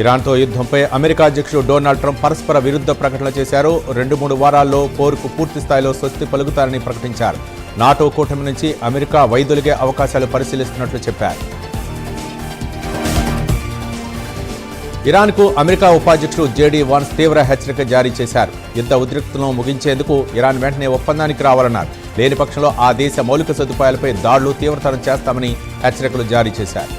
ఇరాన్తో యుద్ధంపై America అధ్యక్షుడు Donald Trump పరస్పర విరుద్ధ ప్రకటనలు చేశారు. 2-3 వారాల్లో పోరుకు పూర్తి స్థాయిలో స్వస్తి పలుకుతారని ప్రకటించారు. నాటో కూటమి నుంచి అమెరికా వైదొలిగే అవకాశాలు పరిశీలిస్తున్నట్లు చెప్పారు. ఇరాన్కు అమెరికా ఉపాధ్యక్షుడు జేడీ వాన్స్ తీవ్ర హెచ్చరిక జారీ చేశారు. యుద్ధ ఉద్రిక్తతలను ముగించేందుకు ఇరాన్ వెంటనే ఒప్పందానికి రావాలన్నారు. లేని పక్షంలో ఆ దేశ మౌలిక సదుపాయాలపై దాడులు తీవ్రతరం చేస్తామని హెచ్చరికలు జారీ చేశారు.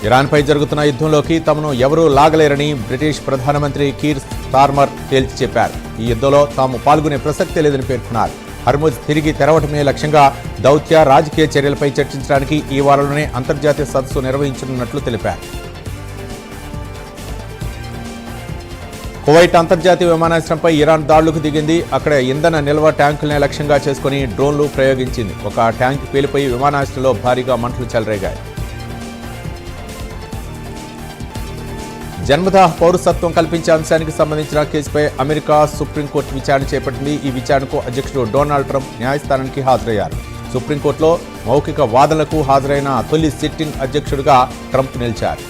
ఇరాన్పై జరుగుతున్న యుద్ధంలోకి తమను ఎవరూ లాగలేరని బ్రిటిష్ ప్రధానమంత్రి కీర్ స్టార్మర్ తేల్చి చెప్పారు. ఈ యుద్ధంలో తాము పాల్గొనే ప్రసక్తే లేదని పేర్కొన్నారు. హర్ముజ్ తిరిగి తెరవటమే లక్ష్యంగా దౌత్య రాజకీయ చర్యలపై చర్చించడానికి ఈ వారంలోనే అంతర్జాతీయ సదస్సు నిర్వహించనున్నట్లు తెలిపారు. కువైట్ అంతర్జాతీయ విమానాశ్రయంపై ఇరాన్ దాడులకు దిగింది. అక్కడ ఇంధన నిల్వ ట్యాంకులనే లక్ష్యంగా చేసుకుని డ్రోన్లు ప్రయోగించింది. ఒక ట్యాంక్ పేలిపోయి విమానాశ్రయంలో భారీగా మంటలు చెలరేగాయి. జన్మదా పౌరసత్వం కల్పించే అంశానికి సంబంధించిన కేసుపై అమెరికా సుప్రీంకోర్టు విచారణ చేపట్టింది. ఈ విచారణకు అధ్యక్షుడు డొనాల్డ్ ట్రంప్ న్యాయస్థానానికి హాజరయ్యారు. సుప్రీంకోర్టులో మౌఖిక వాదనలకు హాజరైన తొలి సిట్టింగ్ అధ్యక్షుడిగా ట్రంప్ నిలిచారు.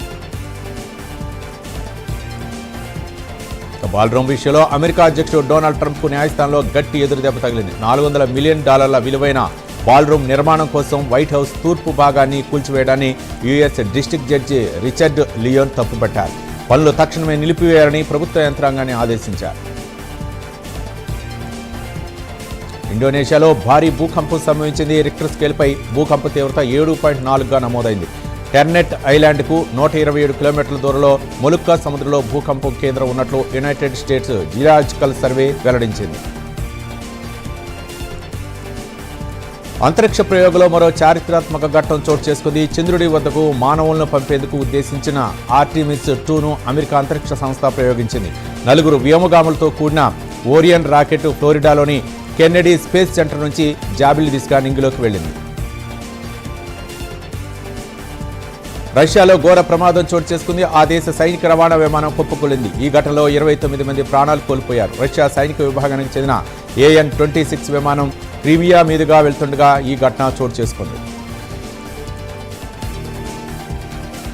బాల్రూమ్ విషయంలో అమెరికా అధ్యక్షుడు డొనాల్డ్ ట్రంప్కు న్యాయస్థానంలో గట్టి ఎదురుదెబ్బ తగిలింది. $400 మిలియన్ విలువైన బాల్రూమ్ నిర్మాణం కోసం వైట్ హౌస్ తూర్పు భాగాన్ని కూల్చివేయడాన్ని US district judge Richard Leon తప్పుపట్టారు. పనులు తక్షణమే నిలిపివేయాలని ప్రభుత్వ యంత్రాంగాన్ని ఆదేశించారు. ఇండోనేషియాలో భారీ భూకంపం సంభవించింది. రిక్టర్ స్కేల్పై భూకంప తీవ్రత 7.4గా నమోదైంది. టెర్నెట్ ఐలాండ్కు 127 కిలోమీటర్ల దూరంలో మొలుక్కా సముద్రంలో భూకంపం కేంద్రం ఉన్నట్లు యునైటెడ్ స్టేట్స్ జియాలజికల్ సర్వే వెల్లడించింది. అంతరిక్ష ప్రయోగంలో మరో చారిత్రాత్మక ఘట్టం చోటు చేసుకుంది. చంద్రుడి వద్దకు మానవులను పంపేందుకు ఉద్దేశించిన ఆర్టిమిస్ 2ను అమెరికా అంతరిక్ష సంస్థ ప్రయోగించింది. 4 వ్యోమగాములతో కూడిన ఓరియన్ రాకెట్ ఫ్లోరిడాలోని కెన్నెడీ స్పేస్ సెంటర్ నుంచి జాబిలి దిశగా నింగిలోకి వెళ్లింది. రష్యాలో ఘోర ప్రమాదం చోటు చేసుకుంది. ఆ దేశ సైనిక రవాణా విమానం కుప్పకూలింది. ఈ ఘటనలో 29 మంది ప్రాణాలు కోల్పోయారు. రష్యా సైనిక విభాగానికి చెందిన AN-26 విమానం క్రిమియా మీదుగా వెళ్తుండగా ఈ ఘటన చోటు చేసుకుంది.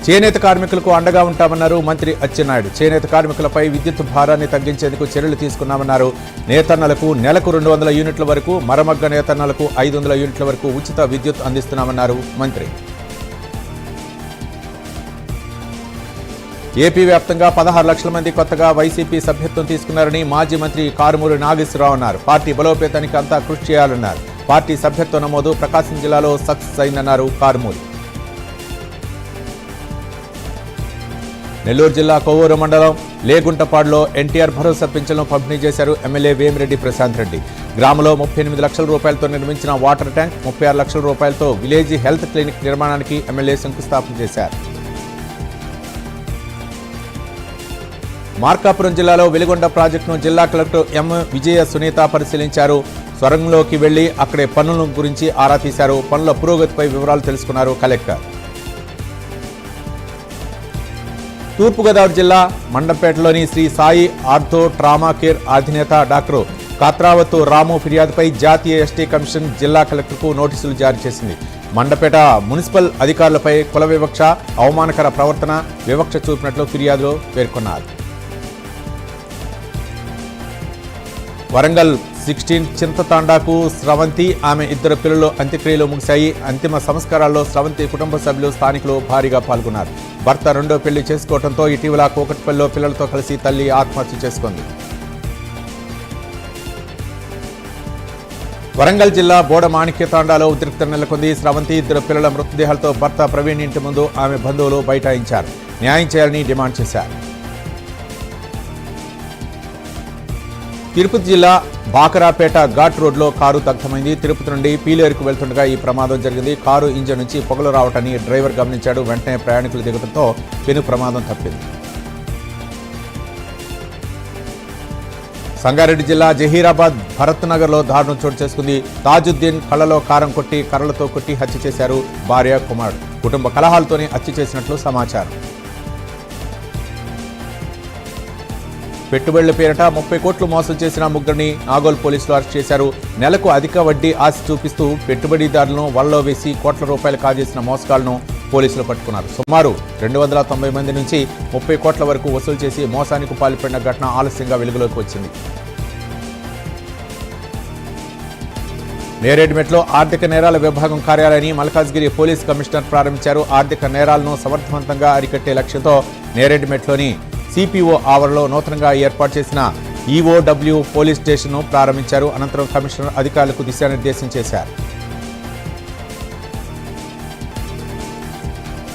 చేనేత కార్మికులకు అండగా ఉంటామన్నారు మంత్రి అచ్చెన్నాయుడు. చేనేత కార్మికులపై విద్యుత్ భారాన్ని తగ్గించేందుకు చర్యలు తీసుకున్నామన్నారు. నేతన్నలకు నెలకు 200 యూనిట్ల వరకు, మరమగ్గ నేతన్నలకు 500 యూనిట్ల వరకు ఉచిత విద్యుత్ అందిస్తున్నామన్నారు మంత్రి. ఏపీ వ్యాప్తంగా 16 లక్షల మంది కొత్తగా వైసీపీ సభ్యత్వం తీసుకున్నారని మాజీ మంత్రి కారుమూరి నాగేశ్వరరావు అన్నారు. పార్టీ బలోపేతానికి అంతా కృషి చేయాలన్నారు. పార్టీ సభ్యత్వ నమోదు ప్రకాశం జిల్లాలో సక్సెస్ అయిందన్నారు కారుమూరి. నెల్లూరు జిల్లా కొవ్వూరు మండలం లేగుంటపాడులో ఎన్టీఆర్ భరోసా పింఛన్లను పంపిణీ చేశారు ఎమ్మెల్యే వేమిరెడ్డి ప్రశాంత్ రెడ్డి. గ్రామంలో 38 లక్షల రూపాయలతో నిర్మించిన వాటర్ ట్యాంక్, 36 లక్షల రూపాయలతో విలేజ్ హెల్త్ క్లినిక్ నిర్మాణానికి ఎమ్మెల్యే శంకుస్థాపన చేశారు. మార్కాపురం జిల్లాలో వెలిగొండ ప్రాజెక్టును జిల్లా కలెక్టర్ ఎం విజయ సునీత పరిశీలించారు. స్వరంగంలోకి వెళ్లి అక్కడే పనుల గురించి ఆరా తీశారు. పనుల పురోగతిపై వివరాలు తెలుసుకున్నారు కలెక్టర్. తూర్పుగోదావరి జిల్లా మండపేటలోని Sri Sai ortho trauma care అధినేత డాక్టర్ కాత్రావతు రాము ఫిర్యాదుపై జాతీయ ఎస్టీ కమిషన్ జిల్లా కలెక్టర్కు నోటీసులు జారీ చేసింది. మండపేట మున్సిపల్ అధికారులపై కుల వివక్ష, అవమానకర ప్రవర్తన, వివక్ష చూపినట్లు ఫిర్యాదులో పేర్కొన్నారు. వరంగల్ 16 చింతతాండాకు స్రవంతి, ఆమె 2 పిల్లలు అంత్యక్రియలు ముగిశాయి. అంతిమ సంస్కారాల్లో స్రవంతి కుటుంబ సభ్యులు, స్థానికులు భారీగా పాల్గొన్నారు. భర్త 2వ పెళ్లి చేసుకోవడంతో ఇటీవల కూకట్పల్లిలో పిల్లలతో కలిసి తల్లి ఆత్మహత్య చేసుకుంది. వరంగల్ జిల్లా బోడ మాణిక్యతాండాలో ఉద్రిక్తత నెలకొంది. స్రవంతి 2 పిల్లల మృతదేహాలతో భర్త ప్రవీణ్ ఇంటి ముందు ఆమె బంధువులు బైఠాయించారు. న్యాయం చేయాలని డిమాండ్ చేశారు. తిరుపతి జిల్లా బాకరాపేట ఘాట్ రోడ్లో కారు దగ్ధమైంది. తిరుపతి నుండి పీలేరుకు వెళ్తుండగా ఈ ప్రమాదం జరిగింది. కారు ఇంజన్ నుంచి పొగలు రావటాన్ని డ్రైవర్ గమనించాడు. వెంటనే ప్రయాణికులు దిగడంతో పెను ప్రమాదం తప్పింది. సంగారెడ్డి జిల్లా జహీరాబాద్ భరత్ నగర్లో దారుణం చోటు చేసుకుంది. తాజుద్దీన్ కళ్లలో కారం కొట్టి కర్రలతో కొట్టి హత్య చేశారు భార్య, కుమారుడు. కుటుంబ కలహాలతోనే హత్య చేసినట్లు సమాచారం. పెట్టుబడుల పేరిట 30 కోట్లు మోసం చేసిన ముగ్గురిని నాగోల్ పోలీసులు అరెస్ట్ చేశారు. నెలకు అధిక వడ్డీ ఆశ చూపిస్తూ పెట్టుబడిదారులను వలలో వేసి కోట్ల రూపాయలు కాజేసిన మోసగాళ్లను పోలీసులు పట్టుకున్నారు. సుమారు 290 మంది నుంచి 30 కోట్ల వరకు వసూలు చేసి మోసానికి పాల్పడిన ఘటన ఆలస్యంగా వెలుగులోకి వచ్చింది. నేరేడ్మెట్లో ఆర్థిక నేరాల విభాగం కార్యాలయాన్ని మల్కాజ్గిరి పోలీస్ కమిషనర్ ప్రారంభించారు. ఆర్థిక నేరాలను సమర్థవంతంగా అరికట్టే లక్ష్యంతో నేరేడ్మెట్లోని సిపిఓ ఆవరణలో నూతనంగా ఏర్పాటు చేసిన ఈఓడబ్ల్యూ పోలీస్ స్టేషన్ను ప్రారంభించారు. అనంతరం కమిషనర్ అధికారులకు దిశానిర్దేశం చేశారు.